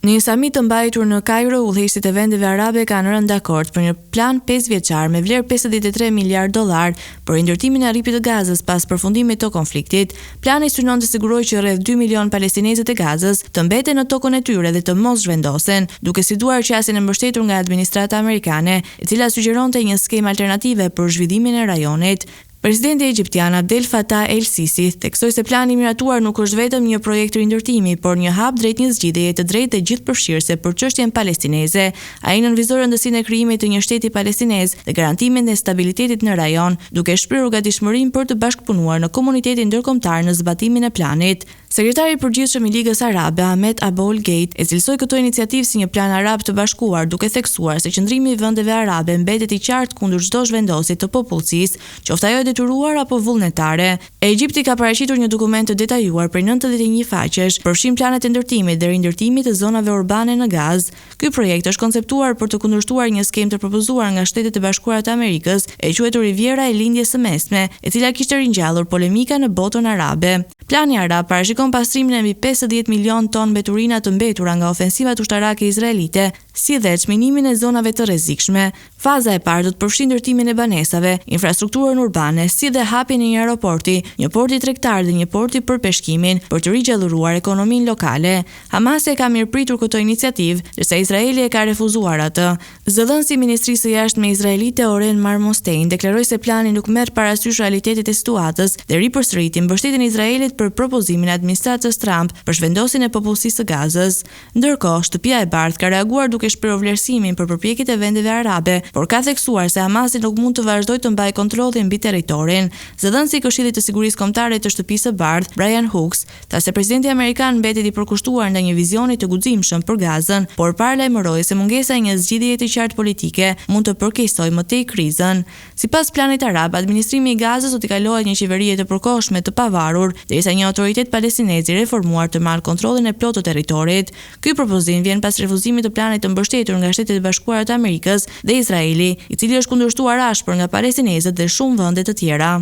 Në një samit të mbajtur në Kairo, udhëheqësit e vendeve arabe kanë rënë dakord për një plan 5 vjeçar me vlerë 53 miliard dollar për ndërtimin e rripit të Gazës pas përfundimit të konfliktit. Plani synon të sigurojë që rreth 2 milion palestinezët e Gazës të mbeten në tokën e tyre dhe të mos zhvendosen, duke situar qasjen e mbështetur nga administrata amerikane, e cila sugjeronte një skemë alternative për zhvillimin e rajonit. Presidenti egjiptian Abdel Fattah el-Sisi theksoi se plani i miratuar nuk është vetëm një projekt rindërtimi, por një hap drejt një zgjidhjeje të drejtë dhe gjithëpërfshirëse për çështjen palestineze. Ai nënvizoi rëndësinë e krijimit të një shteti palestinez dhe garantimin e stabilitetit në rajon, duke shprehur gatishmërinë për të bashkëpunuar në komunitetin ndërkombëtar në zbatimin e planit. Sekretari i përgjithshëm i Ligës Arabe, Ahmed Aboul-Gate, e cilësoi këto iniciativë si një plan arab të bashkuar, duke theksuar se qëndrimi i vendeve arabe mbetet i qartë kundër çdo zhvendosje të popullsisë, qoftë ajo e detyruar apo vullnetare. Egjipti ka paraqitur një dokument të detajuar prej 91 faqesh, përfshin planet e ndërtimit dhe rindërtimit të zonave urbane në Gazë. Ky projekt është konceptuar për të kundërshtuar një skemë të propozuar nga Shtetet e Bashkuara të Amerikës, e quajtur Riviera e Lindjes së Mesme, e cila kishte ringjallur polemika në botën arabe. Plani arab parashikon pastrimin e mbi 50 milion ton mbeturina të mbetura nga ofensivat ushtarake izraelite, si dhe çminimin e zonave të rrezikshme. Faza e parë do të përfshijë ndërtimin e banesave, infrastrukturën urbane, si dhe hapjen e një aeroporti, një porti tregtar dhe një porti për peshkimin, për të rigjalluruar ekonominë lokale. Hamasi e ka mirëpritur këtë iniciativë, ndërsa Izraeli e ka refuzuar atë. Zëdhënësi i Ministrisë së Jashtme izraelite Oren Marmostein deklaroi se plani nuk merr parasysh realitetet e situatës dhe ripërsëriti mbështetjen e Izraelit për propozimin e administratës Trump për zhvendosjen e popullsisë së Gazës. Ndërkohë, Shtëpia e Bardhë ka reaguar duke shprehur vlerësimin për përpjekjet e vendeve arabe, por ka theksuar se Hamasi nuk mund të vazhdojë të mbajë kontrollin mbi territorin. Zëdhënësi i Këshillit të Sigurisë Kombëtare të Shtëpisë së Bardhë, Brian Hooks, tha se presidenti amerikan mbetet i përkushtuar ndaj një vizioni të guximshëm për Gazën, por paralajmëroi se mungesa e një zgjidhjeje të qartë politike mund të përkeqësojë më tej krizën. Sipas planit arab, administrimi i Gazës do t'i kalohet një qeverie të përkohshme të pavarur, derisa një autoritet palestinez i reformuar të marrë kontrollin e plotë të territorit. Ky propozim vjen pas refuzimit të planit të mbështetur nga Shtetet e Bashkuara të Amerikës dhe Izraeli, i cili është kundërshtuar ashpër nga palestinezët dhe shumë vende të tjera.